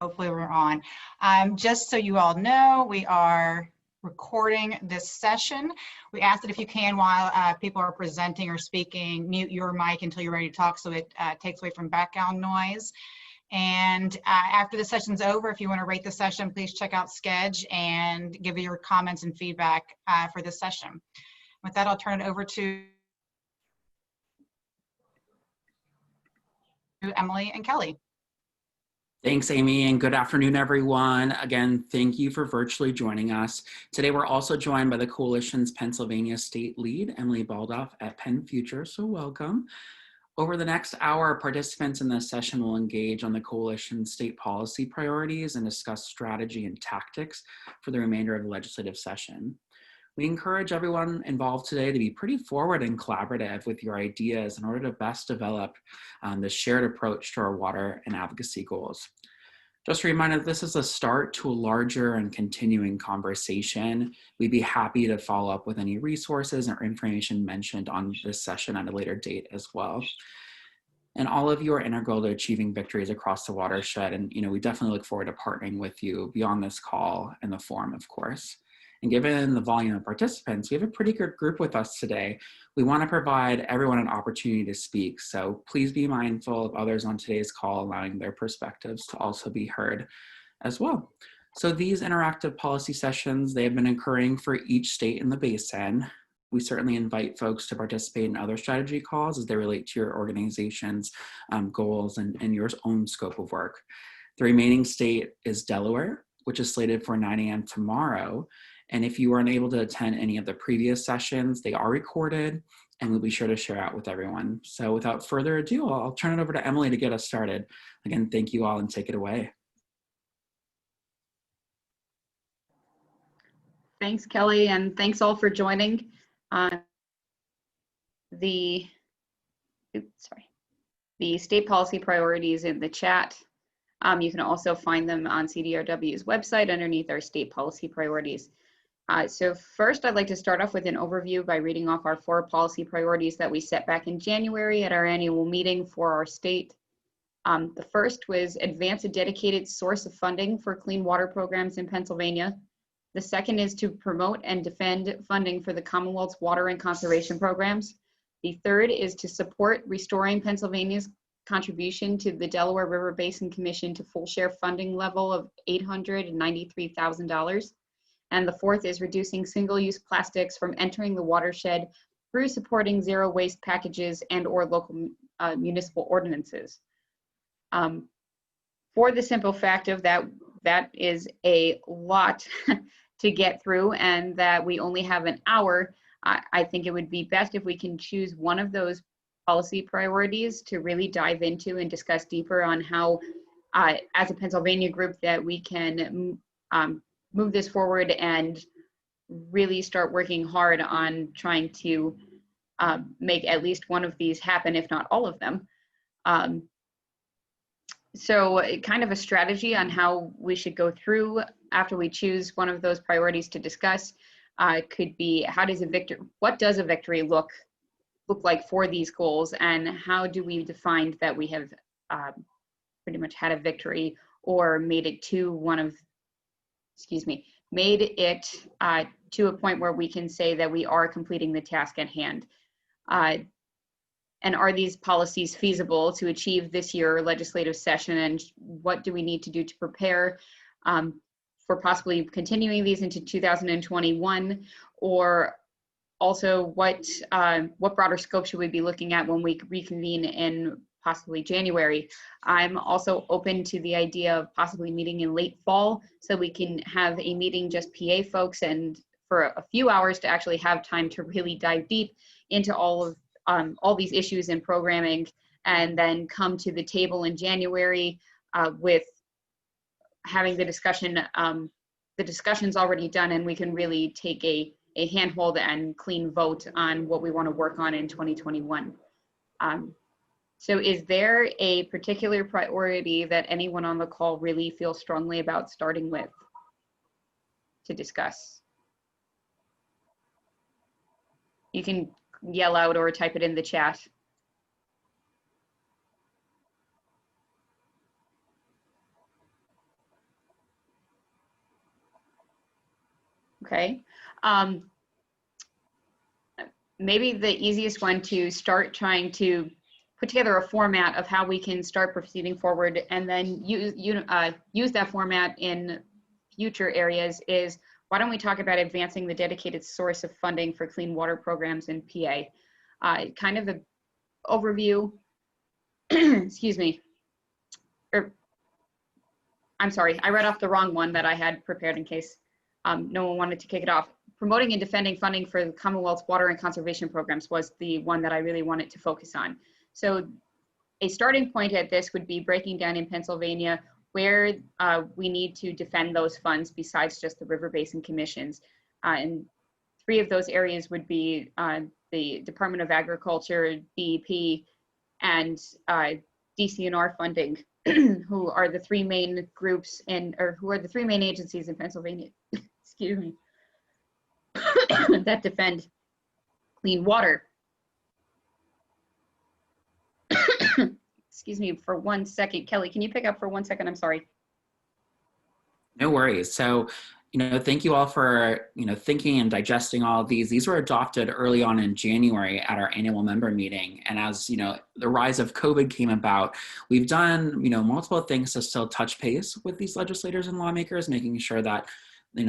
Hopefully we're on. Just so you all know, we are recording this session. We ask that if you can, while people are presenting or speaking, mute your mic until you're ready to talk so it takes away from background noise. And after the session's over, if you want to rate the session, please check out Sketch and give your comments and feedback for this session. With that, I'll turn it over to Emily and Kelly. Thanks, Amy, and good afternoon, everyone. Again, thank you for virtually joining us. Today, we're also joined by the Coalition's Pennsylvania State Lead, Emily Baldoff at Penn Future, so welcome. Over the next hour, participants in this session will engage on the Coalition's state policy priorities and discuss strategy and tactics for the remainder of the legislative session. We encourage everyone involved today to be pretty forward and collaborative with your ideas in order to best develop the shared approach to our water and advocacy goals. Just a reminder, this is a start to a larger and continuing conversation. We'd be happy to follow up with any resources or information mentioned on this session at a later date as well. And all of you are integral to achieving victories across the watershed. And we definitely look forward to partnering with you beyond this call and the forum, of course. And given the volume of participants, we have a pretty good group with us today. We want to provide everyone an opportunity to speak. So please be mindful of others on today's call, allowing their perspectives to also be heard as well. So these interactive policy sessions, they have been occurring for each state in the basin. We certainly invite folks to participate in other strategy calls as they relate to your organization's goals and your own scope of work. The remaining state is Delaware, which is slated for 9 a.m. tomorrow. And if you were unable to attend any of the previous sessions, they are recorded and we'll be sure to share out with everyone. So without further ado, I'll turn it over to Emily to get us started. Again, thank you all and take it away. Thanks, Kelly, and thanks all for joining. The state policy priorities in the chat. You can also find them on CDRW's website underneath our state policy priorities. So first, I'd like to start off with an overview by reading off our 4 policy priorities that we set back in January at our annual meeting for our state. The first was advance a dedicated source of funding for clean water programs in Pennsylvania. The second is to promote and defend funding for the Commonwealth's water and conservation programs. The third is to support restoring Pennsylvania's contribution to the Delaware River Basin Commission to full share funding level of $893,000. And the fourth is reducing single-use plastics from entering the watershed through supporting zero waste packages and or local municipal ordinances. For the simple fact of that is a lot to get through and that we only have an hour, I think it would be best if we can choose one of those policy priorities to really dive into and discuss deeper on how, as a Pennsylvania group, that we can move this forward and really start working hard on trying to make at least one of these happen, if not all of them. So kind of a strategy on how we should go through after we choose one of those priorities to discuss could be, what does a victory look like for these goals, and how do we define that we have pretty much had a victory or made it to to a point where we can say that we are completing the task at hand. And are these policies feasible to achieve this year legislative session, and what do we need to do to prepare for possibly continuing these into 2021, or also what broader scope should we be looking at when we reconvene in possibly January? I'm also open to the idea of possibly meeting in late fall so we can have a meeting just PA folks and for a few hours to actually have time to really dive deep into all these issues in programming, and then come to the table in January with having the discussion's already done, and we can really take a handhold and clean vote on what we want to work on in 2021. So is there a particular priority that anyone on the call really feels strongly about starting with to discuss? You can yell out or type it in the chat. Okay. Maybe the easiest one to start trying to put together a format of how we can start proceeding forward and then use that format in future areas is, why don't we talk about advancing the dedicated source of funding for clean water programs in PA? Kind of an overview, excuse me, I'm sorry, I read off the wrong one that I had prepared in case no one wanted to kick it off. Promoting and defending funding for the Commonwealth's water and conservation programs was the one that I really wanted to focus on. So a starting point at this would be breaking down in Pennsylvania where we need to defend those funds besides just the river basin commissions. And 3 of those areas would be the Department of Agriculture, DEP, and DCNR funding, who are the 3 main groups or who are the 3 main agencies in Pennsylvania, excuse me, that defend clean water. Excuse me for 1 second. Kelly, can you pick up for 1 second? I'm sorry. No worries. So, thank you all for, thinking and digesting all of these. These were adopted early on in January at our annual member meeting. And as, the rise of COVID came about, we've done, multiple things to still touch pace with these legislators and lawmakers, making sure that they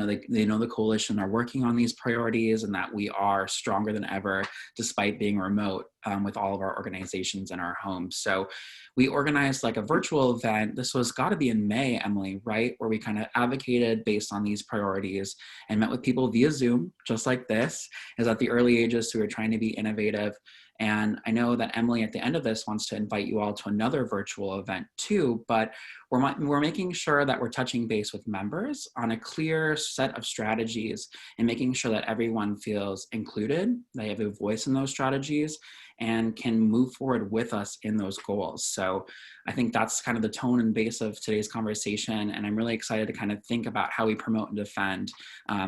know the coalition are working on these priorities and that we are stronger than ever despite being remote with all of our organizations in our homes. So we organized like a virtual event. This was got to be in May, Emily, right? Where we kind of advocated based on these priorities and met with people via Zoom, just like this, is at the early ages who are trying to be innovative. And I know that Emily at the end of this wants to invite you all to another virtual event too, but we're making sure that we're touching base with members on a clear set of strategies and making sure that everyone feels included, they have a voice in those strategies, and can move forward with us in those goals. So I think that's kind of the tone and base of today's conversation. And I'm really excited to kind of think about how we promote and defend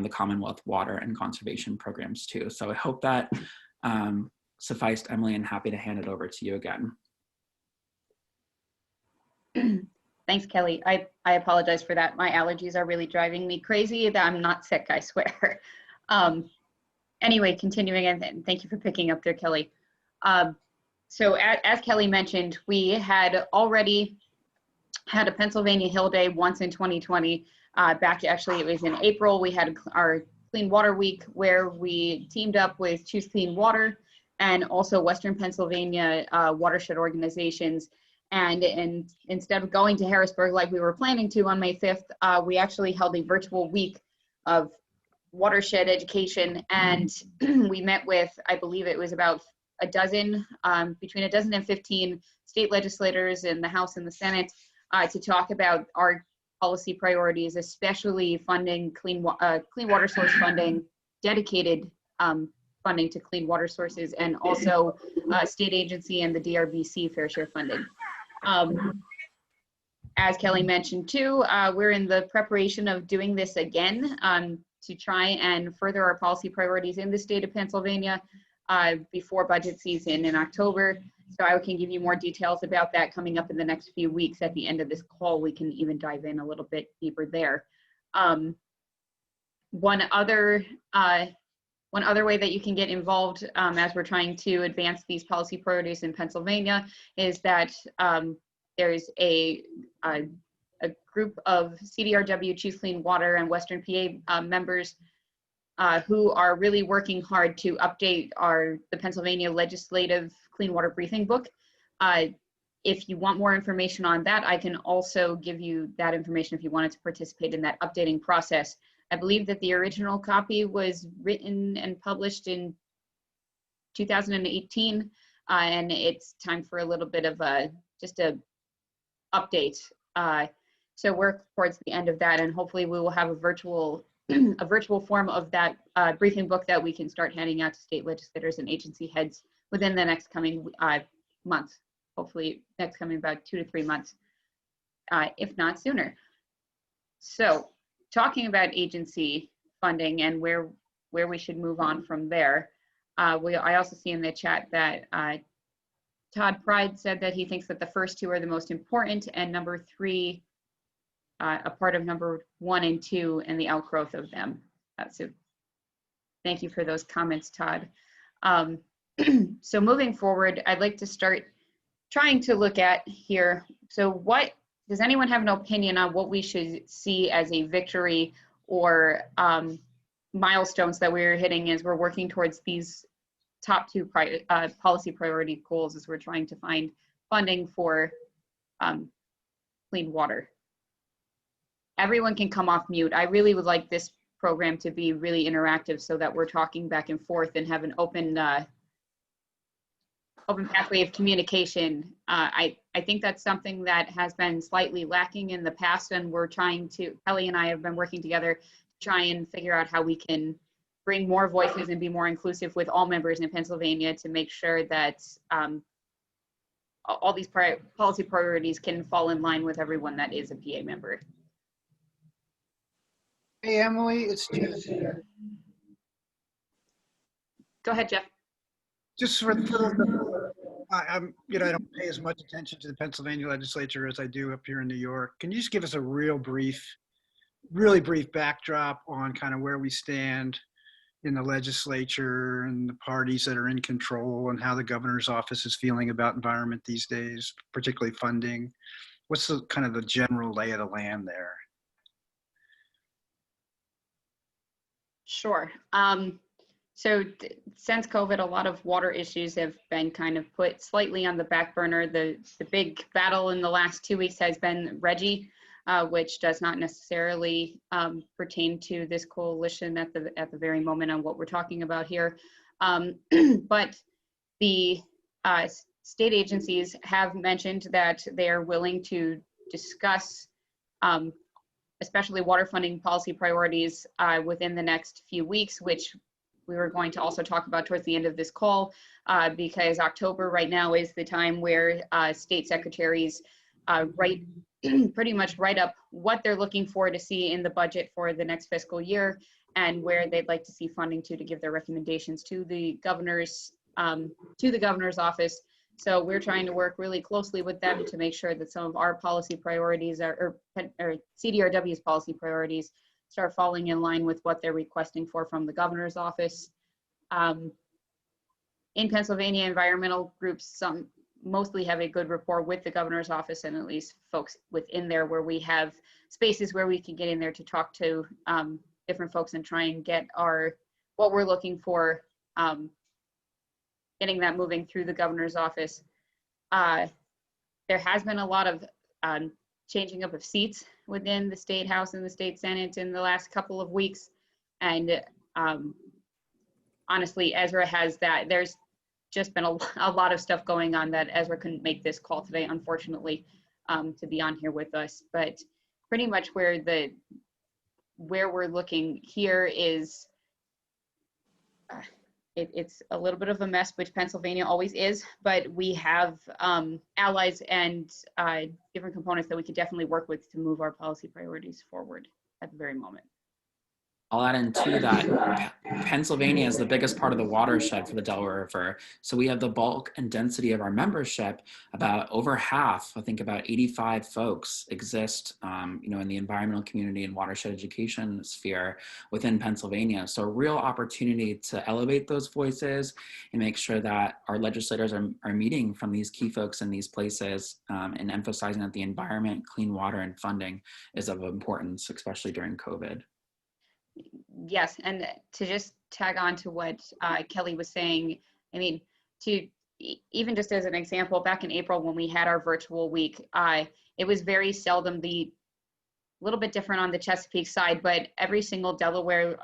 the Commonwealth water and conservation programs too. So I hope that sufficed, Emily, and happy to hand it over to you again. Thanks, Kelly. I apologize for that. My allergies are really driving me crazy. That I'm not sick, I swear. Anyway, continuing, and thank you for picking up there, Kelly. So as Kelly mentioned, we had already had a Pennsylvania Hill Day once in 2020. Actually, it was in April. We had our Clean Water Week where we teamed up with Choose Clean Water and also Western Pennsylvania watershed organizations. And instead of going to Harrisburg like we were planning to on May 5th, we actually held a virtual week of watershed education. And we met with, I believe it was about a dozen, between a dozen and 15 state legislators in the House and the Senate to talk about our policy priorities, especially funding clean water source funding, dedicated funding to clean water sources, and also state agency and the DRBC fair share funding. As Kelly mentioned too, we're in the preparation of doing this again to try and further our policy priorities in the state of Pennsylvania before budget season in October. So I can give you more details about that coming up in the next few weeks. At the end of this call, we can even dive in a little bit deeper there. One other way that you can get involved as we're trying to advance these policy priorities in Pennsylvania is that there's a group of CDRW, Choose Clean Water, and Western PA members who are really working hard to update the Pennsylvania Legislative Clean Water Briefing Book. If you want more information on that, I can also give you that information if you wanted to participate in that updating process. I believe that the original copy was written and published in 2018, and it's time for a little bit of just a update. So we're towards the end of that, and hopefully we will have a virtual form of that briefing book that we can start handing out to state legislators and agency heads within the next coming month. Hopefully next coming about 2 to 3 months, if not sooner. So talking about agency funding and where we should move on from there, I also see in the chat that Todd Pride said that he thinks that the first 2 are the most important, and number 3 a part of number 1 and 2 and the outgrowth of them. So thank you for those comments, Todd. So moving forward, I'd like to start trying to look at here. So what, does anyone have an opinion on what we should see as a victory or milestones that we're hitting as we're working towards these top two policy priority goals as we're trying to find funding for clean water? Everyone can come off mute. I really would like this program to be really interactive so that we're talking back and forth and have an open pathway of communication. I think that's something that has been slightly lacking in the past, and we're trying to, Kelly and I have been working together to try and figure out how we can bring more voices and be more inclusive with all members in Pennsylvania to make sure that all these policy priorities can fall in line with everyone that is a PA member. Hey, Emily, it's Jeff. Go ahead, Jeff. Just I don't pay as much attention to the Pennsylvania legislature as I do up here in New York. Can you just give us a really brief backdrop on kind of where we stand in the legislature and the parties that are in control and how the governor's office is feeling about environment these days, particularly funding? What's the kind of the general lay of the land there? Sure. So since COVID, a lot of water issues have been kind of put slightly on the back burner. The big battle in the last 2 weeks has been Reggie, which does not necessarily pertain to this coalition at the very moment on what we're talking about here. But the state agencies have mentioned that they are willing to discuss especially water funding policy priorities within the next few weeks, which we were going to also talk about towards the end of this call, because October right now is the time where state secretaries pretty much write up what they're looking for to see in the budget for the next fiscal year and where they'd like to see funding to give their recommendations to the governor's office. So we're trying to work really closely with them to make sure that some of our policy priorities or CDRW's policy priorities start falling in line with what they're requesting from the governor's office. In Pennsylvania, environmental groups mostly have a good rapport with the governor's office, and at least folks within there where we have spaces where we can get in there to talk to different folks and try and get what we're looking for, getting that moving through the governor's office. There has been a lot of changing up of seats within the state house and the state senate in the last couple of weeks, and honestly, Ezra has that. There's just been a lot of stuff going on that Ezra couldn't make this call today, unfortunately, to be on here with us. But pretty much where we're looking here is it's a little bit of a mess, which Pennsylvania always is, but we have allies and different components that we could definitely work with to move our policy priorities forward at the very moment. I'll add in too that Pennsylvania is the biggest part of the watershed for the Delaware River. So we have the bulk and density of our membership. About over half, I think about 85 folks exist, in the environmental community and watershed education sphere within Pennsylvania. So a real opportunity to elevate those voices and make sure that our legislators are meeting from these key folks in these places and emphasizing that the environment, clean water, and funding is of importance, especially during COVID. Yes, and to just tag on to what Kelly was saying, I mean, even just as an example, back in April when we had our virtual week, it was very seldom a little bit different on the Chesapeake side, but every single Delaware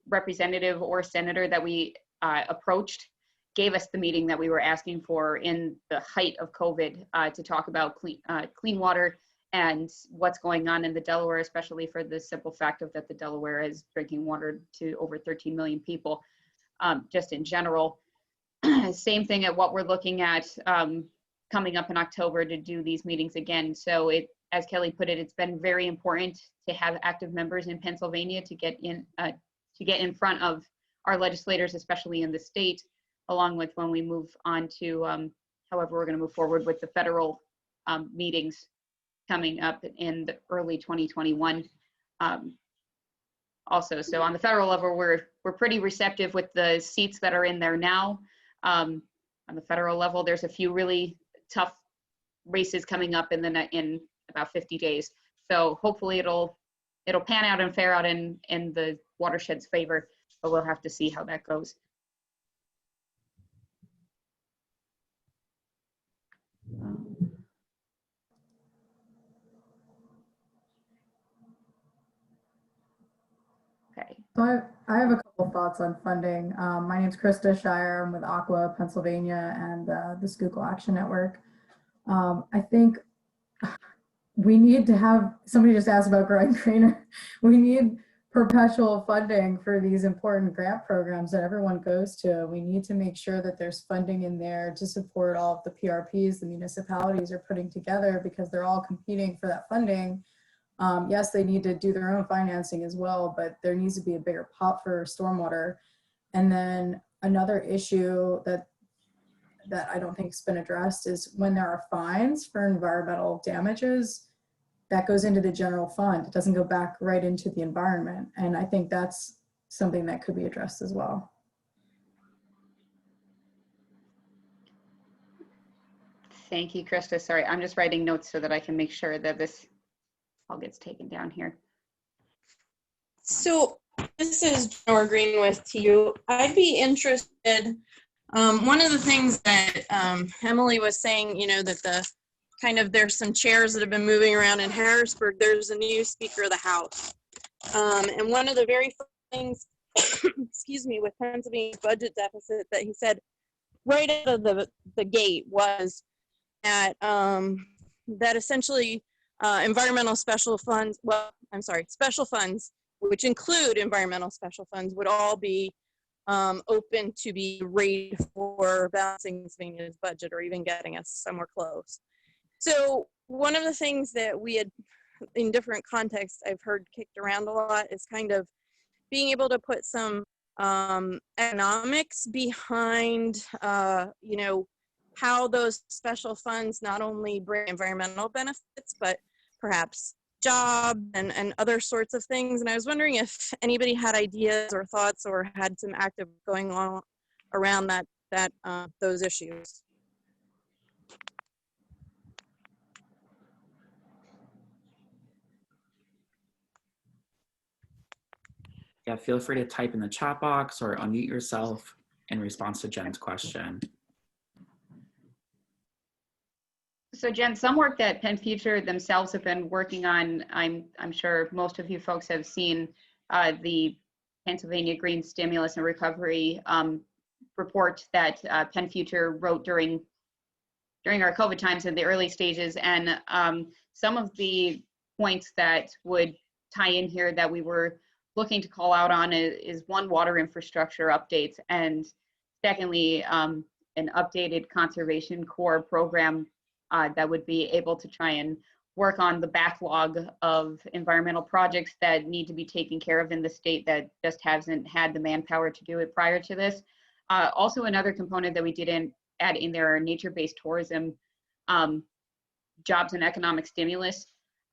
representative or senator that we approached gave us the meeting that we were asking for in the height of COVID to talk about clean water and what's going on in the Delaware, especially for the simple fact of that the Delaware is drinking water to over 13 million people, just in general. Same thing at what we're looking at coming up in October to do these meetings again. So as Kelly put it, it's been very important to have active members in Pennsylvania to get in front of our legislators, especially in the state, along with when we move on to however we're going to move forward with the federal meetings coming up in the early 2021. also. So on the federal level, we're pretty receptive with the seats that are in there now. On the federal level, there's a few really tough races coming up in about 50 days. So hopefully it'll pan out and fare out in the Watershed's favor, but we'll have to see how that goes. Okay. So I have a couple thoughts on funding. My name's Krista Shire. I'm with Aqua, Pennsylvania, and the Schuylkill Action Network. I think we need to have, somebody just asked about growing greener. We need perpetual funding for these important grant programs that everyone goes to. We need to make sure that there's funding in there to support all of the PRPs the municipalities are putting together, because they're all competing for that funding. Yes, they need to do their own financing as well, but there needs to be a bigger pot for stormwater. And then another issue that I don't think has been addressed is when there are fines for environmental damages, that goes into the general fund. It doesn't go back right into the environment. And I think that's something that could be addressed as well. Thank you, Krista. Sorry, I'm just writing notes so that I can make sure that this all gets taken down here. So this is Jennifer Greenwith to you. I'd be interested, one of the things that Emily was saying, you know, that there's some chairs that have been moving around in Harrisburg. There's a new Speaker of the House. And one of the very first things, excuse me, with Pennsylvania's budget deficit that he said right out of the gate was that, that essentially environmental special funds, special funds, which include environmental special funds, would all be open to be rated for balancing Pennsylvania's budget or even getting us somewhere close. So one of the things that we had in different contexts I've heard kicked around a lot is kind of being able to put some economics behind, you know, how those special funds not only bring environmental benefits, but perhaps jobs and other sorts of things. And I was wondering if anybody had ideas or thoughts or had some active going on around those issues. Yeah, feel free to type in the chat box or unmute yourself in response to Jen's question. So Jen, some work that Penn Future themselves have been working on, I'm sure most of you folks have seen the Pennsylvania Green Stimulus and Recovery report that Penn Future wrote during our COVID times in the early stages. And some of the points that would tie in here that we were looking to call out on is one, water infrastructure updates, and secondly, an updated Conservation Corps program that would be able to try and work on the backlog of environmental projects that need to be taken care of in the state that just hasn't had the manpower to do it prior to this. Also, another component that we didn't add in there are nature-based tourism jobs and economic stimulus.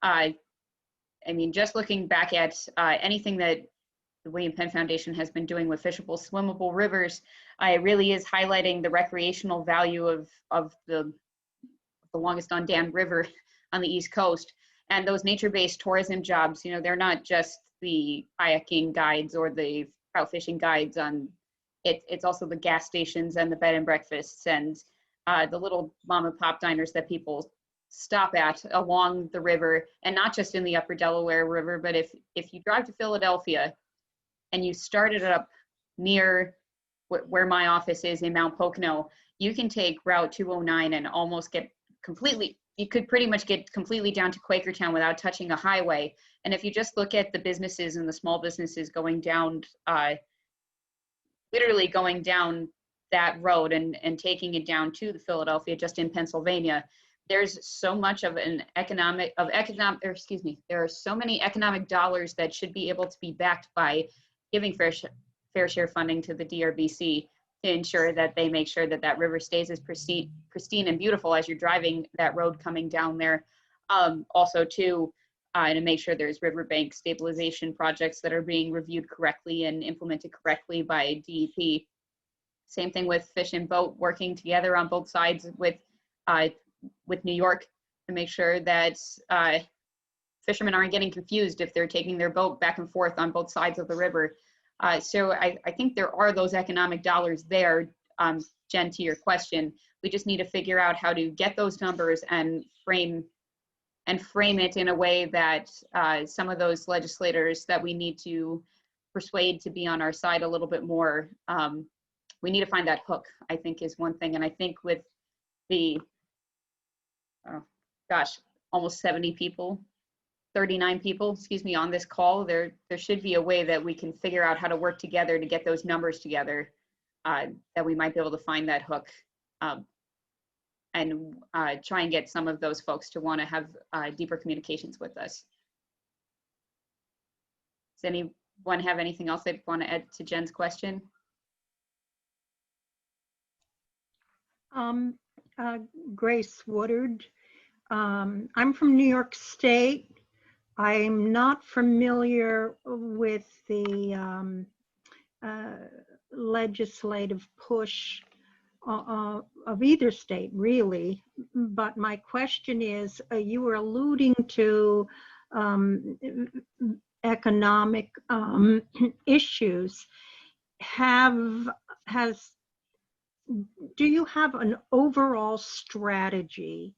I mean, just looking back at anything that the William Penn Foundation has been doing with fishable, swimmable rivers, it really is highlighting the recreational value of the longest undammed river on the East Coast. And those nature-based tourism jobs, you know, they're not just the kayaking guides or the trout fishing guides on it. It's also the gas stations and the bed and breakfasts and the little mom and pop diners that people stop at along the river, and not just in the upper Delaware River, but if you drive to Philadelphia and you started up near where my office is in Mount Pocono, you can take Route 209 and almost get you could pretty much get completely down to Quakertown without touching a highway. And if you just look at the businesses and the small businesses going down, literally going down that road and taking it down to the Philadelphia, just in Pennsylvania, there's so much of there are so many economic dollars that should be able to be backed by giving fair share funding to the DRBC to ensure that they make sure that that river stays as pristine and beautiful as you're driving that road coming down there. Also too, to make sure there's riverbank stabilization projects that are being reviewed correctly and implemented correctly by DEP. Same thing with Fish and Boat, working together on both sides with New York to make sure that fishermen aren't getting confused if they're taking their boat back and forth on both sides of the river. So I think there are those economic dollars there, Jen, to your question. We just need to figure out how to get those numbers and frame it in a way that some of those legislators that we need to persuade to be on our side a little bit more, we need to find that hook, I think, is one thing. And I think with the, almost 70 people, 39 people, excuse me, on this call, there should be a way that we can figure out how to work together to get those numbers together, that we might be able to find that hook, and try and get some of those folks to want to have deeper communications with us. Does anyone have anything else they'd want to add to Jen's question? Grace Woodard. I'm from New York State. I'm not familiar with the legislative push of either state, really. But my question is, you were alluding to economic issues. Do you have an overall strategy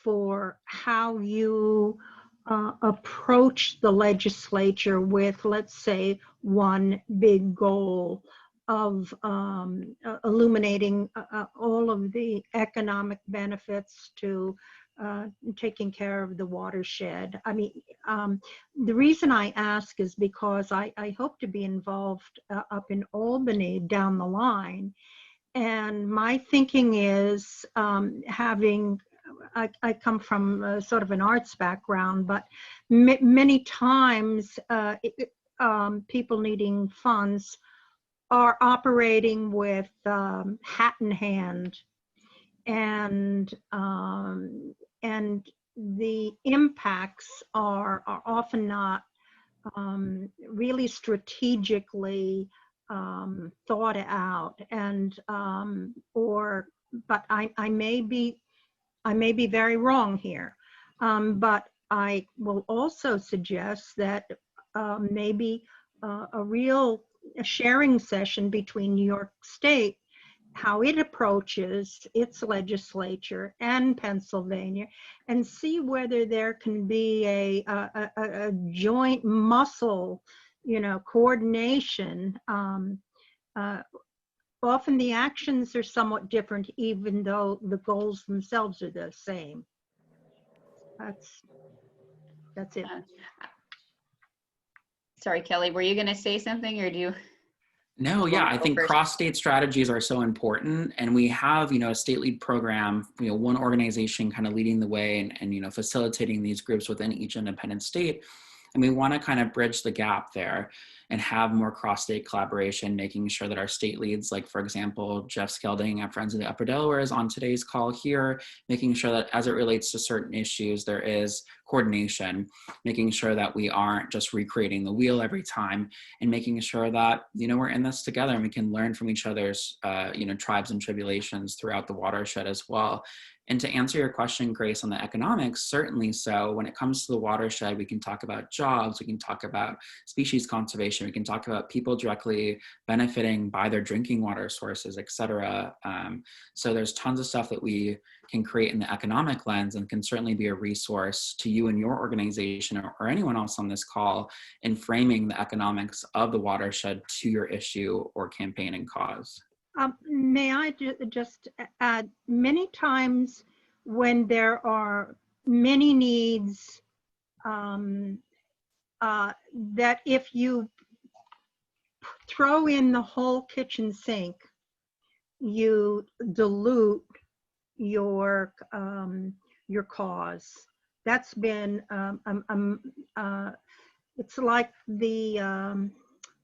for how you approach the legislature with, let's say, one big goal of illuminating all of the economic benefits to taking care of the watershed? I mean, the reason I ask is because I hope to be involved up in Albany down the line. And my thinking is, I come from sort of an arts background, but many times people needing funds are operating with hat in hand, and the impacts are often not really strategically thought out, and but I may be very wrong here, but I will also suggest that maybe a real sharing session between New York State, how it approaches its legislature, and Pennsylvania, and see whether there can be a joint muscle, coordination. Often the actions are somewhat different, even though the goals themselves are the same. That's it. Sorry, Kelly, were you going to say something, or do you? No, yeah, I think cross-state strategies are so important, and we have, a state lead program, one organization kind of leading the way and facilitating these groups within each independent state. And we want to kind of bridge the gap there and have more cross-state collaboration, making sure that our state leads, like, for example, Jeff Skelding at Friends of the Upper Delaware is on today's call here, making sure that as it relates to certain issues, there is coordination, making sure that we aren't just recreating the wheel every time, and making sure that, we're in this together and we can learn from each other's, tribes and tribulations throughout the watershed as well. And to answer your question, Grace, on the economics, certainly so. When it comes to the watershed, we can talk about jobs, we can talk about species conservation, we can talk about people directly benefiting by their drinking water sources, et cetera. So there's tons of stuff that we can create in the economic lens, and can certainly be a resource to you and your organization, or anyone else on this call, in framing the economics of the watershed to your issue or campaign and cause. May I just add, many times when there are many needs, that if you throw in the whole kitchen sink, you dilute your cause. That's been, it's like the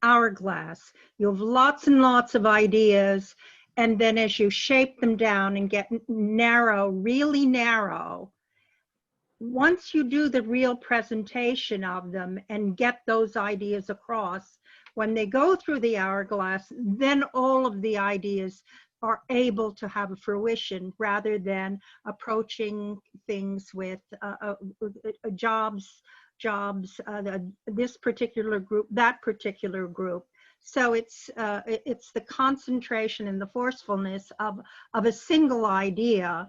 hourglass. You have lots and lots of ideas, and then as you shape them down and get narrow, really narrow, once you do the real presentation of them and get those ideas across, when they go through the hourglass, then all of the ideas are able to have a fruition rather than approaching things with jobs, this particular group, that particular group. So it's the concentration and the forcefulness of a single idea.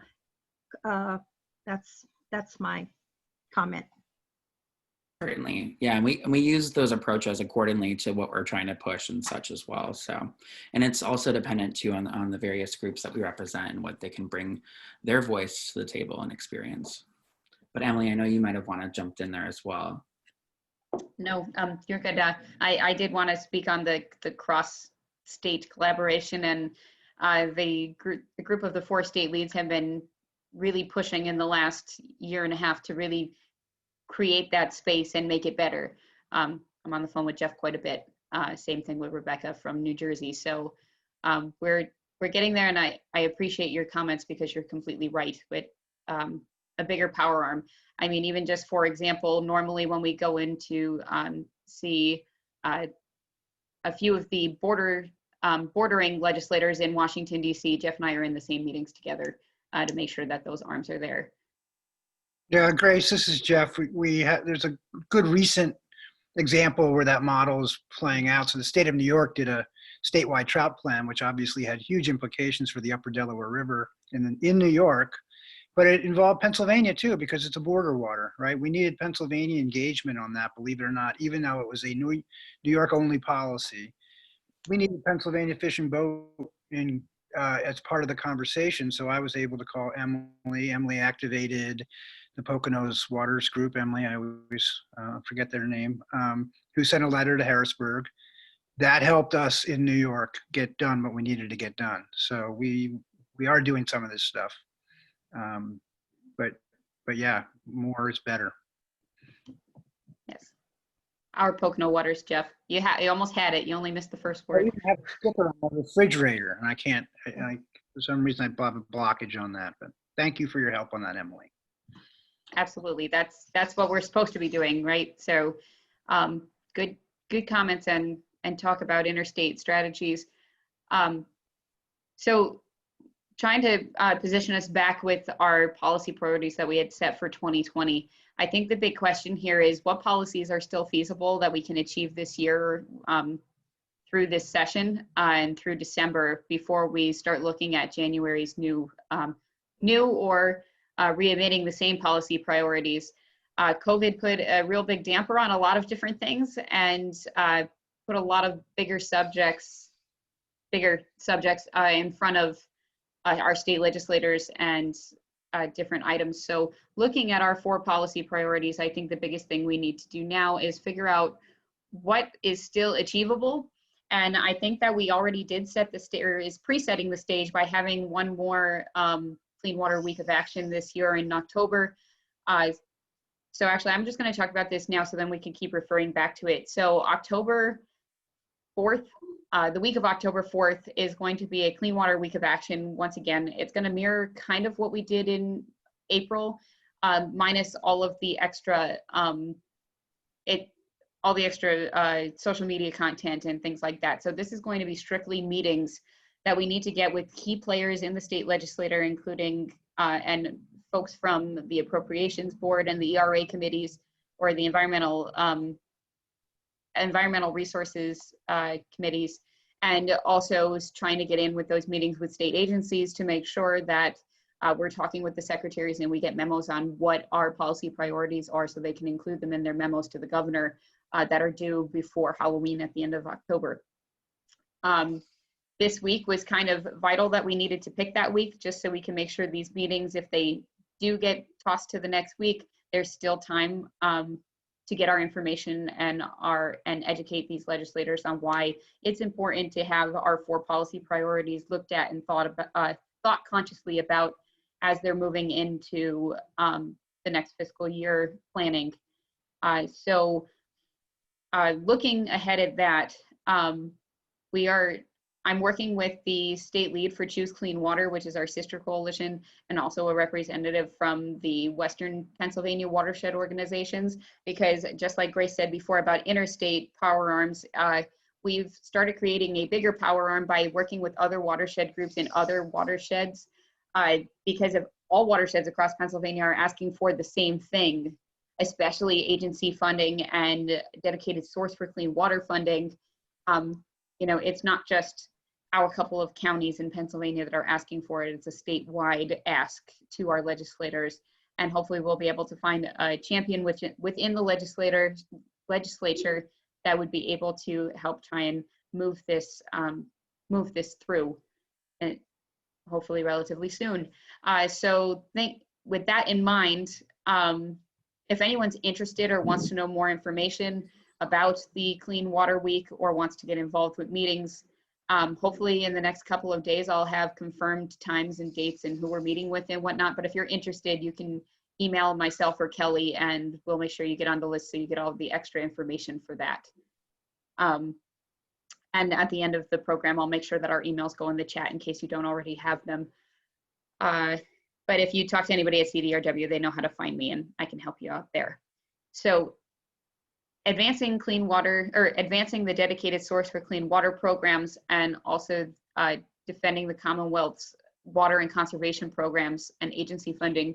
That's my comment. Certainly, yeah, and we use those approaches accordingly to what we're trying to push and such as well. So, and it's also dependent too on the various groups that we represent and what they can bring their voice to the table and experience. But Emily, I know you might have wanted jumped in there as well. No, you're good. I did want to speak on the cross-state collaboration, and the group of the 4 state leads have been really pushing in the last year and a half to really create that space and make it better. I'm on the phone with Jeff quite a bit. Same thing with Rebecca from New Jersey. So we're getting there, and I appreciate your comments because you're completely right with a bigger power arm. I mean, even just for example, normally when we go in to see a few of the bordering legislators in Washington, D.C., Jeff and I are in the same meetings together to make sure that those arms are there. Yeah, Grace, this is Jeff. There's a good recent example where that model is playing out. So the state of New York did a statewide trout plan, which obviously had huge implications for the upper Delaware River in New York, but it involved Pennsylvania too, because it's a border water, right? We needed Pennsylvania engagement on that, believe it or not, even though it was a New York only policy. We needed Pennsylvania Fish and Boat as part of the conversation. So I was able to call Emily. Emily activated the Poconos Waters Group, Emily, I always forget their name, who sent a letter to Harrisburg. That helped us in New York get done what we needed to get done. So we are doing some of this stuff. But yeah, more is better. Yes. Our Pocono Waters, Jeff. You almost had it. You only missed the first I word. even have a sticker on my refrigerator, and I can't, for some reason I have a blockage on that, but thank you for your help on that, Emily. Absolutely. That's what we're supposed to be doing, right? So good comments and talk about interstate strategies. So trying to position us back with our policy priorities that we had set for 2020. I think the big question here is what policies are still feasible that we can achieve this year through this session and through December before we start looking at January's new or re-emitting the same policy priorities. COVID put a real big damper on a lot of different things and put a lot of bigger subjects in front of our state legislators and different items. So looking at our 4 policy priorities, I think the biggest thing we need to do now is figure out what is still achievable. And I think that we already did set the stage, or is pre-setting the stage by having one more Clean Water Week of Action this year in October. So actually, I'm just going to talk about this now so then we can keep referring back to it. So October 4th, the week of October 4th is going to be a Clean Water Week of Action. Once again, it's going to mirror kind of what we did in April, minus all of the extra, social media content and things like that. So this is going to be strictly meetings that we need to get with key players in the state legislature, including and folks from the Appropriations Board and the ERA committees or the environmental resources committees, and also is trying to get in with those meetings with state agencies to make sure that we're talking with the secretaries and we get memos on what our policy priorities are so they can include them in their memos to the governor that are due before Halloween at the end of October. This week was kind of vital that we needed to pick that week just so we can make sure these meetings, if they do get tossed to the next week, there's still time to get our information and educate these legislators on why it's important to have our 4 policy priorities looked at and thought consciously about as they're moving into the next fiscal year planning. So looking ahead at that, we are I'm working with the state lead for Choose Clean Water, which is our sister coalition, and also a representative from the Western Pennsylvania watershed organizations, because just like Grace said before about interstate power arms, we've started creating a bigger power arm by working with other watershed groups in other watersheds, because of all watersheds across Pennsylvania are asking for the same thing, especially agency funding and dedicated source for clean water funding. You know, it's not just our couple of counties in Pennsylvania that are asking for it. It's a statewide ask to our legislators, and hopefully we'll be able to find a champion within the legislature that would be able to help try and move this through, and hopefully relatively soon. So with that in mind, if anyone's interested or wants to know more information about the Clean Water Week or wants to get involved with meetings, hopefully in the next couple of days, I'll have confirmed times and dates and who we're meeting with and whatnot. But if you're interested, you can email myself or Kelly, and we'll make sure you get on the list so you get all the extra information for that. And at the end of the program, I'll make sure that our emails go in the chat in case you don't already have them. But if you talk to anybody at CDRW, they know how to find me and I can help you out there. So advancing clean water, or advancing the dedicated source for clean water programs, and also defending the Commonwealth's water and conservation programs and agency funding,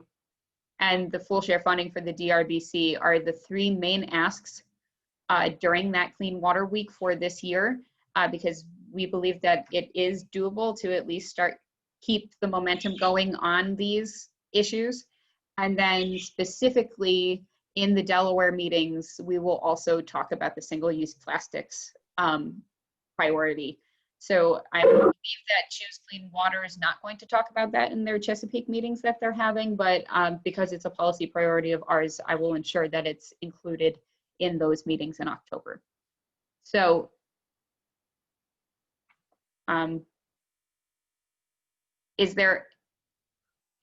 and the full share funding for the DRBC are the three main asks during that Clean Water Week for this year, because we believe that it is doable to at least keep the momentum going on these issues. And then specifically in the Delaware meetings, we will also talk about the single-use plastics priority. So I believe that Choose Clean Water is not going to talk about that in their Chesapeake meetings that they're having, but because it's a policy priority of ours, I will ensure that it's included in those meetings in October. So is there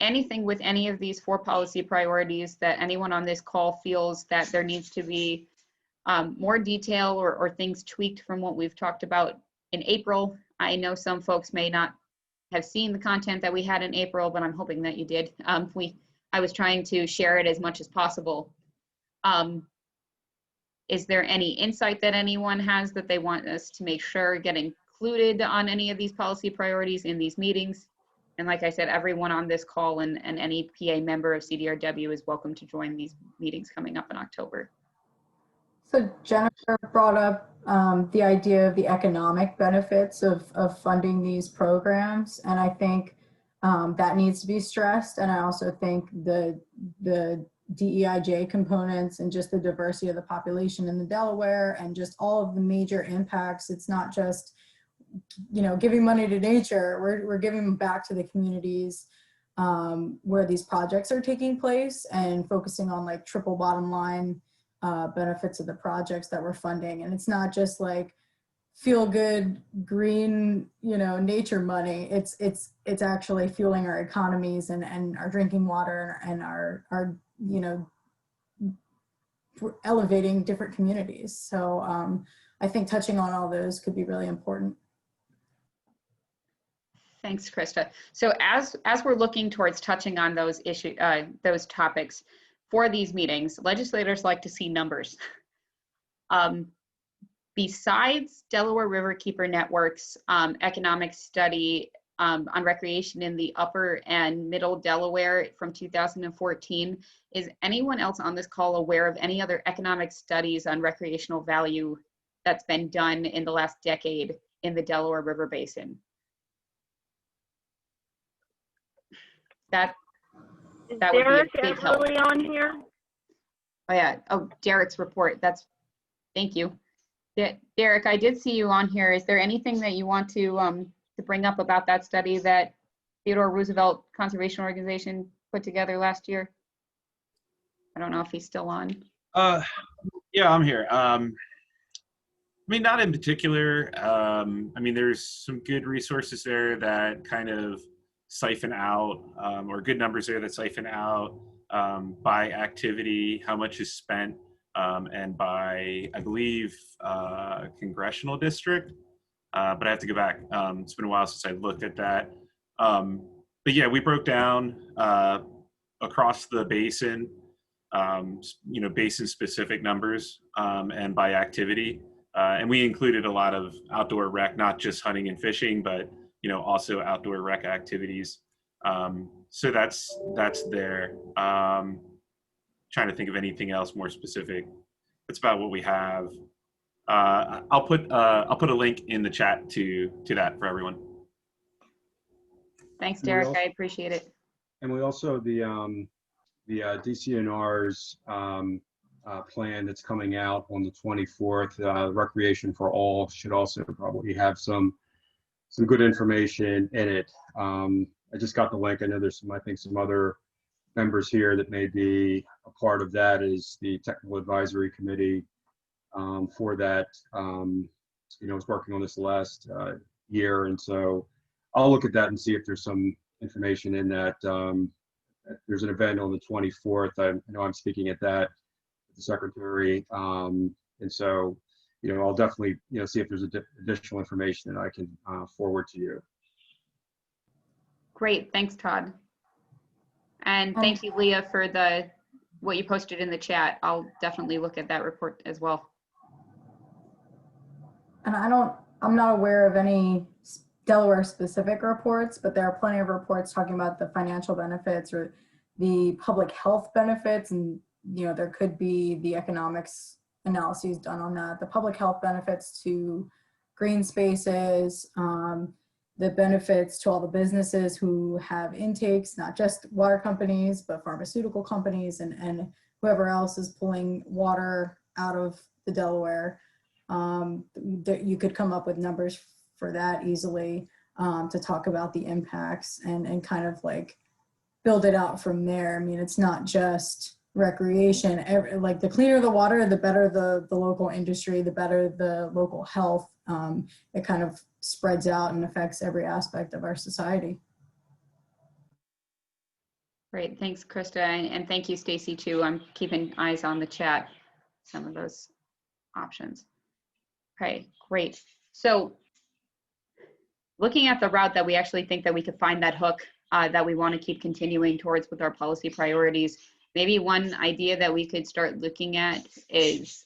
anything with any of these 4 policy priorities that anyone on this call feels that there needs to be more detail or things tweaked from what we've talked about in April? I know some folks may not have seen the content that we had in April, but I'm hoping that you did. I was trying to share it as much as possible. Is there any insight that anyone has that they want us to make sure get included on any of these policy priorities in these meetings? And like I said, everyone on this call and any PA member of CDRW is welcome to join these meetings coming up in October. So Jennifer brought up the idea of the economic benefits of funding these programs. And I think that needs to be stressed. And I also think the DEIJ components and just the diversity of the population in the Delaware and just all of the major impacts. It's not just, you know, giving money to nature, we're giving them back to the communities where these projects are taking place, and focusing on like triple bottom line benefits of the projects that we're funding. And it's not just like feel good green, you know, nature money. It's actually fueling our economies and our drinking water and our you know, elevating different communities. So I think touching on all those could be really important. Thanks, Krista. So as we're looking towards touching on those those topics for these meetings, legislators like to see numbers. Besides Delaware Riverkeeper Network's economic study on recreation in the upper and middle Delaware from 2014, is anyone else on this call aware of any other economic studies on recreational value that's been done in the last decade in the Delaware River Basin? That would be a big help. Everly on here? Oh yeah. Oh, Derek's report. Thank you. Derek, I did see you on here. Is there anything that you want to bring up about that study that Theodore Roosevelt Conservation Organization put together last year? I don't know if he's still on. Yeah, I'm here. I mean, not in particular. I mean, there's some good resources there that kind of siphon out, or good numbers there that siphon out by activity, how much is spent, and by, I believe, congressional district. but I have to go back. It's been a while since I looked at that. But yeah, we broke down across the basin, basin specific numbers and by activity. And we included a lot of outdoor rec, not just hunting and fishing, but also outdoor rec activities. So that's there. Trying to think of anything else more specific. That's about what we have. I'll put a link in the chat to that for everyone. Thanks, And we Derek. also- I appreciate it. And we also, the DCNR's plan that's coming out on the 24th, Recreation for All, should also probably have some good information in it. I just got the link. I know there's some other members here that may be a part of that, is the Technical Advisory Committee for that. Was working on this last year, and so I'll look at that and see if there's some information in that. There's an event on the 24th. I know I'm speaking at that, the secretary, and so I'll definitely see if there's additional information that I can forward to you. Great, thanks, Todd. And thank you, Leah, for what you posted in the chat. I'll definitely look at that report as well. And I'm not aware of any Delaware specific reports, but there are plenty of reports talking about the financial benefits or the public health benefits. And, there could be the economics analyses done on that. The public health benefits to green spaces, the benefits to all the businesses who have intakes, not just water companies, but pharmaceutical companies and whoever else is pulling water out of the Delaware. You could come up with numbers for that easily, to talk about the impacts and kind of like build it out from there. I mean, it's not just recreation. Like the cleaner the water, the better the local industry, the better the local health. It kind of spreads out and affects every aspect of our society. Great, thanks, Krista, and thank you, Stacy, too. I'm keeping eyes on the chat, some of those options. Okay, great. So looking at the route that we actually think that we could find that hook that we want to keep continuing towards with our policy priorities, maybe one idea that we could start looking at is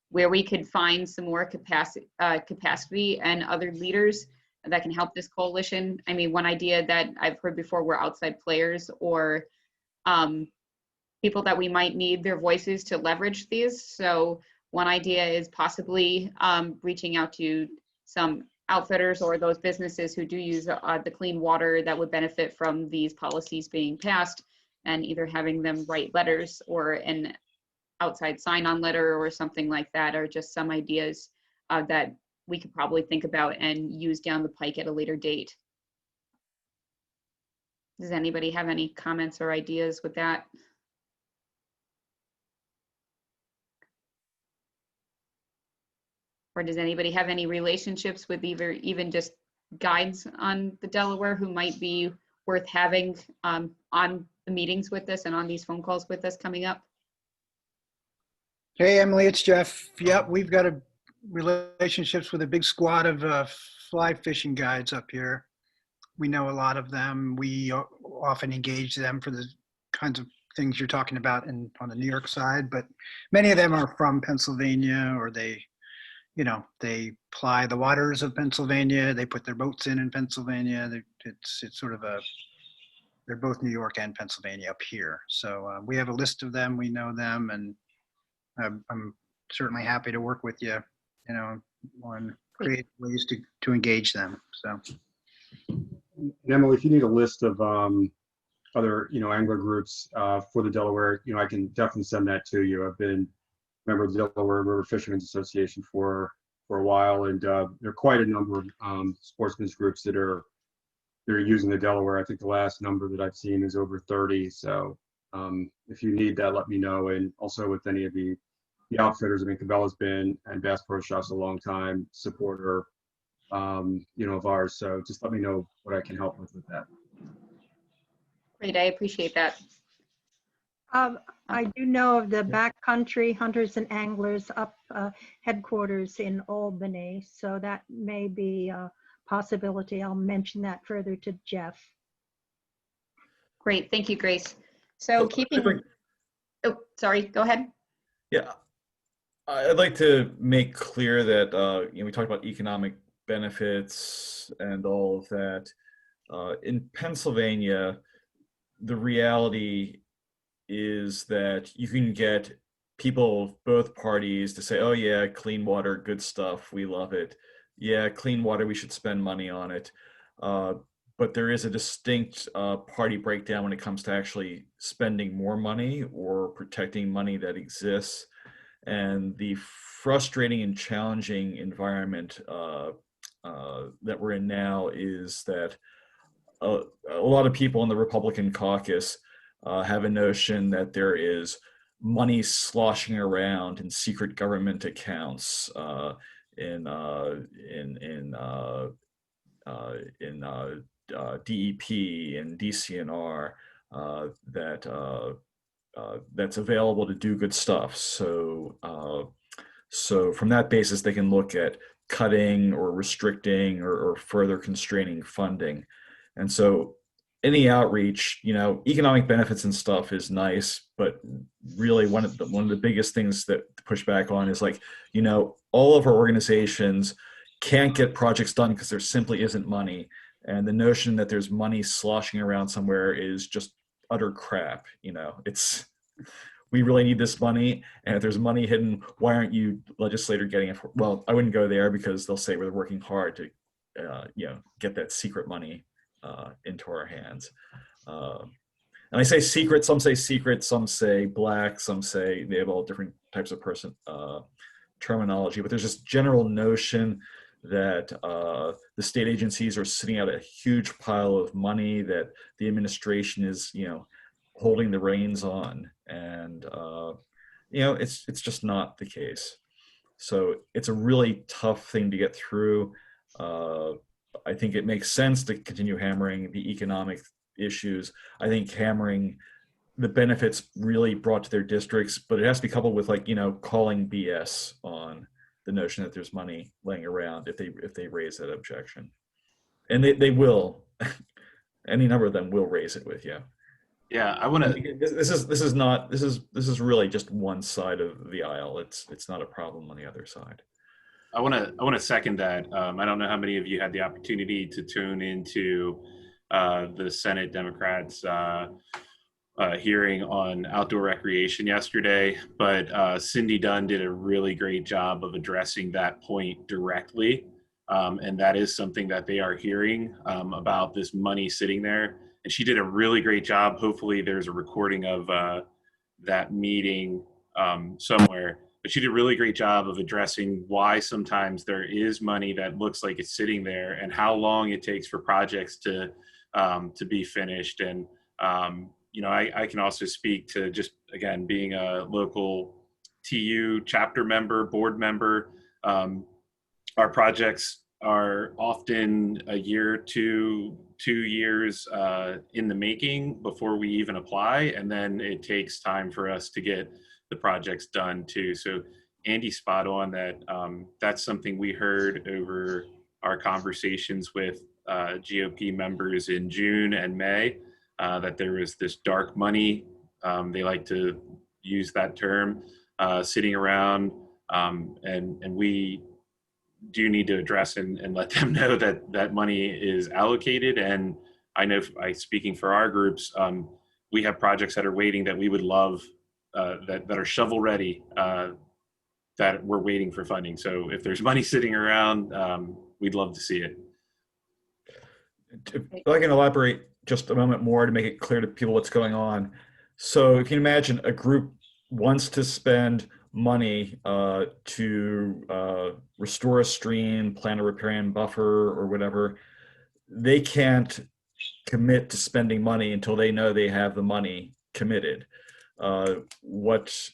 where we could find some more capacity and other leaders that can help this coalition. I mean, one idea that I've heard before were outside players or people that we might need their voices to leverage these. So one idea is possibly reaching out to some outfitters or those businesses who do use the clean water that would benefit from these policies being passed, and either having them write letters or an outside sign-on letter or something like that, or just some ideas that we could probably think about and use down the pike at a later date. Does anybody have any comments or ideas with that? Or does anybody have any relationships with even just guides on the Delaware who might be worth having on the meetings with us and on these phone calls with us coming up? Hey, Emily, it's Jeff. Yep, we've got relationships with a big squad of fly fishing guides up here. We know a lot of them. We often engage them for the kinds of things you're talking about on the New York side, but many of them are from Pennsylvania, or they ply the waters of Pennsylvania. They put their boats in Pennsylvania. It's sort of they're both New York and Pennsylvania up here. So we have a list of them. We know them, and I'm certainly happy to work with you, on creative ways to engage them. So, And Emily, if you need a list of other angler groups for the Delaware, I can definitely send that to you. I've been a member of the Delaware River Fishermen's Association for a while, and there are quite a number of sportsmen's groups that are using the Delaware. I think the last number that I've seen is over 30. So if you need that, let me know. And also with any of the outfitters, I mean, Cabela's been, and Bass Pro Shops, a long time supporter, of ours. So just let me know what I can help with that. Great, I appreciate that. I do know of the Backcountry Hunters and Anglers up headquarters in Albany, so that may be a possibility. I'll mention that further to Jeff. Great, thank you, Grace. So keeping, think- oh, sorry, go ahead. Yeah, I'd like to make clear that we talked about economic benefits and all of that. In Pennsylvania, the reality is that you can get people of both parties to say, oh yeah, clean water, good stuff, we love it. Yeah, clean water, we should spend money on it. But there is a distinct party breakdown when it comes to actually spending more money or protecting money that exists. And the frustrating and challenging environment that we're in now is that a lot of people in the Republican caucus have a notion that there is money sloshing around in secret government accounts in DEP and DCNR that's available to do good stuff. So from that basis, they can look at cutting or restricting or further constraining funding. And so any outreach, economic benefits and stuff is nice, but really one of the biggest things that to push back on is all of our organizations can't get projects done because there simply isn't money. And the notion that there's money sloshing around somewhere is just utter crap. We really need this money, and if there's money hidden, why aren't you legislator getting it? Well, I wouldn't go there because they'll say we're working hard to get that secret money into our hands. And I say secret, some say black, some say they have all different types of terminology, but there's this general notion that the state agencies are sitting out a huge pile of money that the administration is, holding the reins on, and it's just not the case. So it's a really tough thing to get through. I think it makes sense to continue hammering the economic issues. I think hammering the benefits really brought to their districts, but it has to be coupled with calling BS on the notion that there's money laying around if they raise that objection. And they will. Any number of them will raise it with you. Yeah, I want to. This is really just one side of the aisle. It's not a problem on the other side. I want to second that. I don't know how many of you had the opportunity to tune into the Senate Democrats hearing on outdoor recreation yesterday, but Cindy Dunn did a really great job of addressing that point directly, and that is something that they are hearing about this money sitting there. And she did a really great job. Hopefully there's a recording of that meeting somewhere. But she did a really great job of addressing why sometimes there is money that looks like it's sitting there and how long it takes for projects to be finished. And, I can also speak to just, again, being a local TU chapter member, board member. Our projects are often a year to 2 years in the making before we even apply. And then it takes time for us to get the projects done too. So Andy's spot on that. That's something we heard over our conversations with GOP members in June and May, that there was this dark money. They like to use that term sitting around. And we do need to address and let them know that that money is allocated. And I know, speaking for our groups, we have projects that are waiting that we would love, that are shovel ready, that we're waiting for funding. So if there's money sitting around, we'd love to see it. If I can elaborate just a moment more to make it clear to people what's going on. So if you imagine a group wants to spend money to restore a stream, plant a riparian buffer or whatever, they can't commit to spending money until they know they have the money committed. What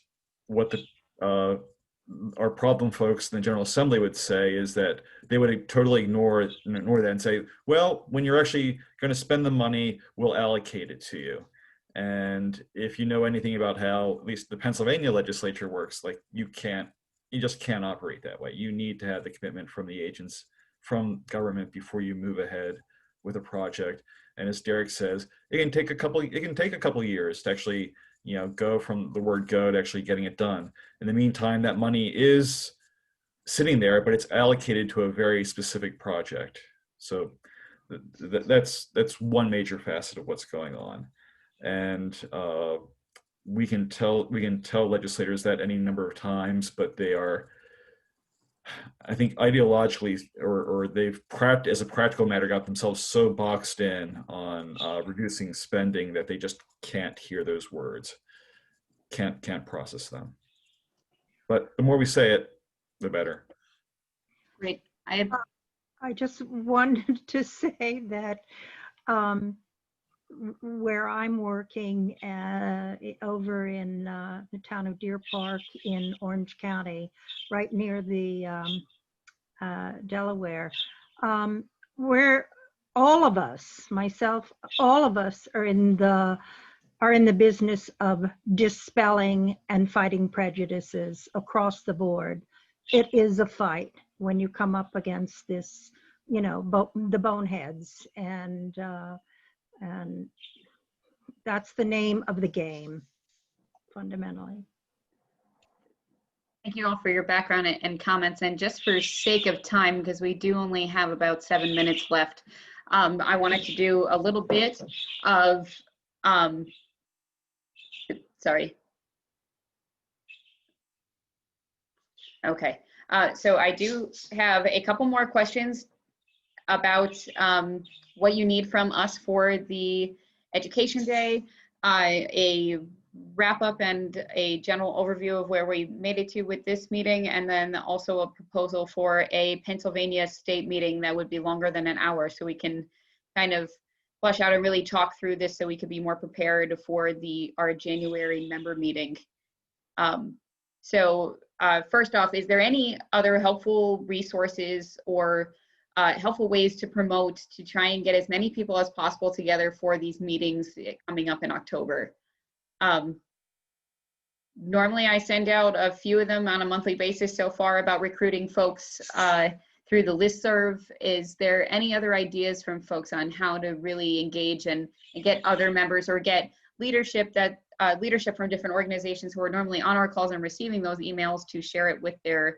our problem folks in the General Assembly would say is that they would totally ignore that and say, well, when you're actually going to spend the money, we'll allocate it to you. And if you know anything about how at least the Pennsylvania legislature works, like you just can't operate that way. You need to have the commitment from the agents, from government before you move ahead with a project. And as Derek says, it can take a couple years to actually, go from the word go to actually getting it done. In the meantime, that money is sitting there, but it's allocated to a very specific project. So that's one major facet of what's going on. And we can tell legislators that any number of times, but they are, I think, ideologically or they've as a practical matter got themselves so boxed in on reducing spending that they just can't hear those words, can't process them. But the more we say it, the better. Great. I just wanted to say that where I'm working over in the town of Deer Park in Orange County, right near the Delaware, where all of us, myself, all of us are in the business of dispelling and fighting prejudices across the board. It is a fight when you come up against this, the boneheads, and that's the name of the game, fundamentally. Thank you all for your background and comments. And just for sake of time, because we do only have about 7 minutes left, I wanted to do a little bit of, sorry. Okay, so I do have a couple more questions about what you need from us for the Education Day, a wrap up and a general overview of where we made it to with this meeting, and then also a proposal for a Pennsylvania state meeting that would be longer than an hour, so we can kind of flesh out and really talk through this so we could be more prepared for our January member meeting. First off, is there any other helpful resources or helpful ways to promote to try and get as many people as possible together for these meetings coming up in October? Normally I send out a few of them on a monthly basis so far about recruiting folks through the listserv. Is there any other ideas from folks on how to really engage and get other members or get leadership leadership from different organizations who are normally on our calls and receiving those emails to share it with their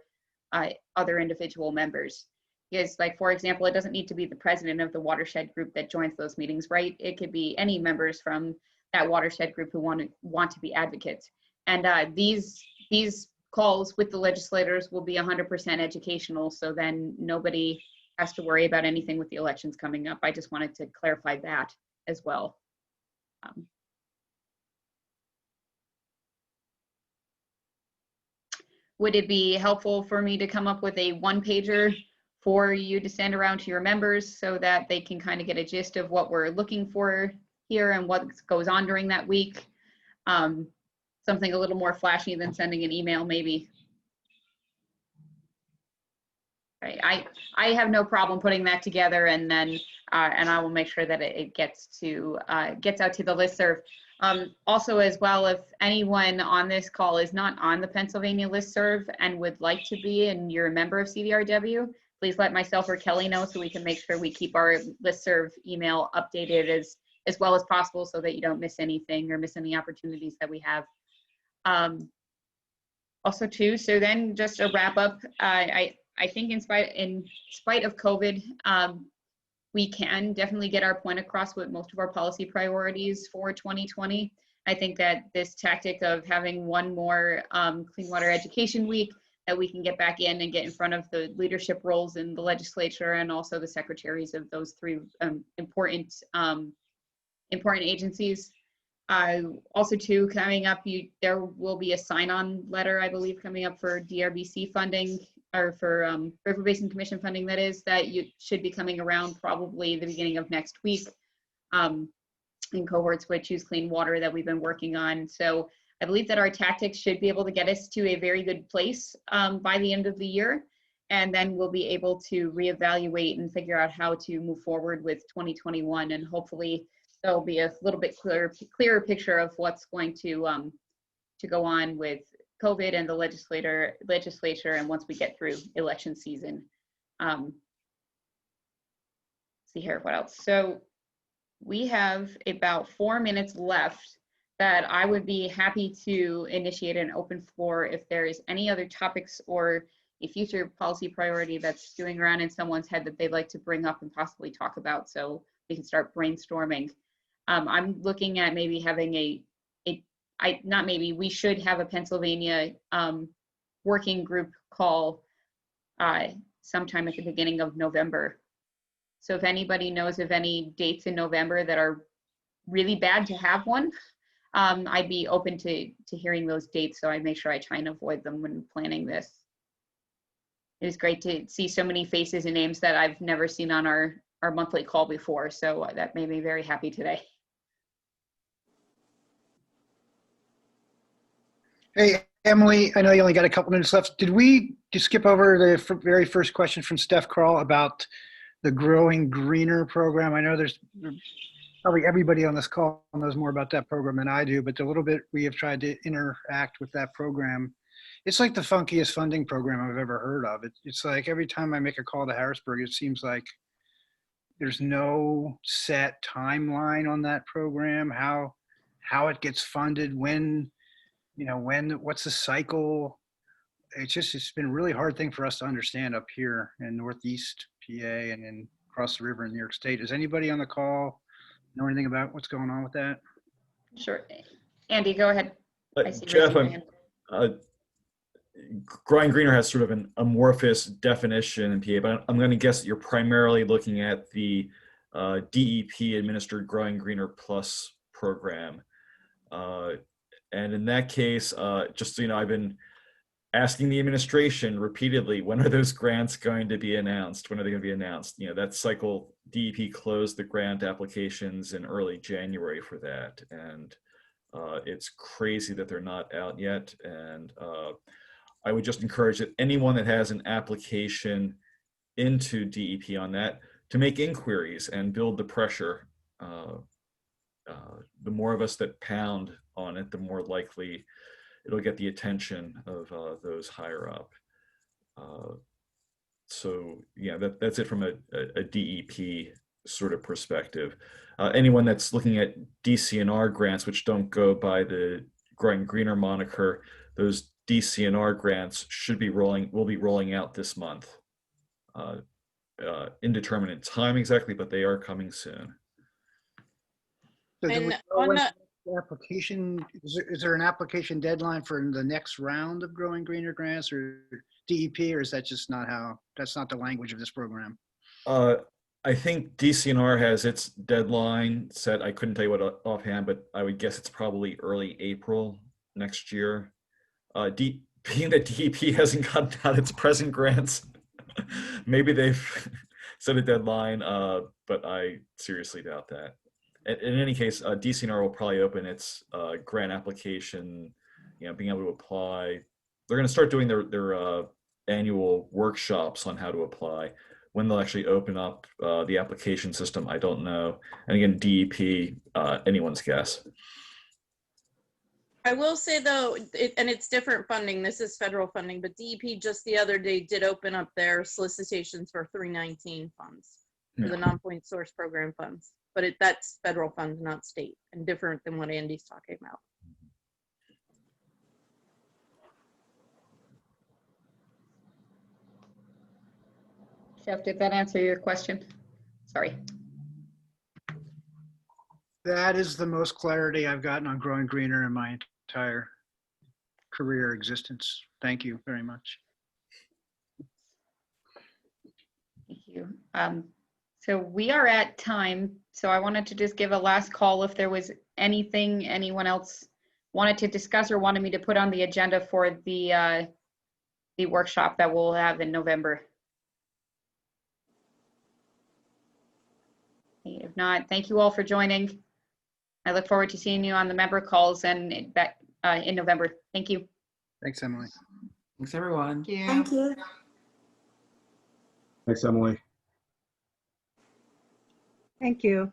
other individual members? Because, like, for example, it doesn't need to be the president of the Watershed group that joins those meetings, right? It could be any members from that Watershed group who want to be advocates. And these calls with the legislators will be 100% educational, so then nobody has to worry about anything with the elections coming up. I just wanted to clarify that as well. Would it be helpful for me to come up with a one-pager for you to send around to your members so that they can kind of get a gist of what we're looking for here and what goes on during that week? Something a little more flashy than sending an email, maybe. Right. I have no problem putting that together, and then and I will make sure that it gets out to the listserv. Also, as well, if anyone on this call is not on the Pennsylvania listserv and would like to be, and you're a member of CDRW, please let myself or Kelly know so we can make sure we keep our listserv email updated as well as possible, so that you don't miss anything or miss any opportunities that we have. Also, too, so then just a wrap up. I think in spite of COVID, we can definitely get our point across with most of our policy priorities for 2020. I think that this tactic of having one more Clean Water Education Week that we can get back in and get in front of the leadership roles in the legislature and also the secretaries of those three important agencies. Also, too, coming up, there will be a sign-on letter, I believe, coming up for DRBC funding, or for River Basin Commission funding, that you should be coming around probably the beginning of next week in cohorts with Choose Clean Water that we've been working on. So I believe that our tactics should be able to get us to a very good place by the end of the year. And then we'll be able to reevaluate and figure out how to move forward with 2021 and hopefully there'll be a little bit clearer picture of what's going to go on with COVID and the legislature, and once we get through election season. See here, what else? So we have about 4 minutes left that I would be happy to initiate an open floor if there is any other topics or a future policy priority that's stewing around in someone's head that they'd like to bring up and possibly talk about, so we can start brainstorming. I'm looking at maybe having we should have a Pennsylvania working group call sometime at the beginning of November. So if anybody knows of any dates in November that are really bad to have one, I'd be open to hearing those dates, so I make sure I try and avoid them when planning this. It was great to see so many faces and names that I've never seen on our monthly call before, so that made me very happy today. Hey, Emily, I know you only got a couple minutes left. Did we just skip over the very first question from Steph Kroll about the Growing Greener program? I know there's probably everybody on this call knows more about that program than I do, but the little bit we have tried to interact with that program, it's like the funkiest funding program I've ever heard of. It's like every time I make a call to Harrisburg, it seems like there's no set timeline on that program, how it gets funded, what's the cycle. It's been a really hard thing for us to understand up here in Northeast PA and then across the river in New York State. Does anybody on the call know anything about what's going on with that? Sure. Andy, go ahead. I see Jeff, raising your hand. Growing Greener has sort of an amorphous definition in PA, but I'm going to guess that you're primarily looking at the DEP administered Growing Greener Plus program. And in that case, just so you know, I've been asking the administration repeatedly, when are those grants going to be announced? When are they going to be announced? You know, that cycle, DEP closed the grant applications in early January for that. And it's crazy that they're not out yet. And I would just encourage that anyone that has an application into DEP on that to make inquiries and build the pressure. The more of us that pound on it, the more likely it'll get the attention of those higher up. So yeah, that's it from a DEP sort of perspective. Anyone that's looking at DCNR grants, which don't go by the Growing Greener moniker, those DCNR grants will be rolling out this month. Indeterminate time exactly, but they are coming soon. So do And we know on when that- the application, is there an application deadline for the next round of Growing Greener grants or DEP, or is that just that's not the language of this program? I think DCNR has its deadline set. I couldn't tell you what offhand, but I would guess it's probably early April next year. Being that DEP hasn't gotten out its present grants, maybe they've set a deadline, but I seriously doubt that. In any case, DCNR will probably open its grant application, being able to apply. They're going to start doing their annual workshops on how to apply. When they'll actually open up the application system, I don't know. And again, DEP, anyone's guess. I will say though, and it's different funding, this is federal funding, but DEP just the other day did open up their solicitations for 319 funds, for the non-point source program funds. But that's federal funds, not state, and different than what Andy's talking about. Jeff, did that answer your question? Sorry. That is the most clarity I've gotten on Growing Greener in my entire career existence. Thank you very much. Thank you. So we are at time. So I wanted to just give a last call if there was anything anyone else wanted to discuss or wanted me to put on the agenda for the workshop that we'll have in November. If not, thank you all for joining. I look forward to seeing you on the member calls and in November. Thank you. Thanks, Emily. Thanks, everyone. Thank you. Thank you. Thanks, Emily. Thank you.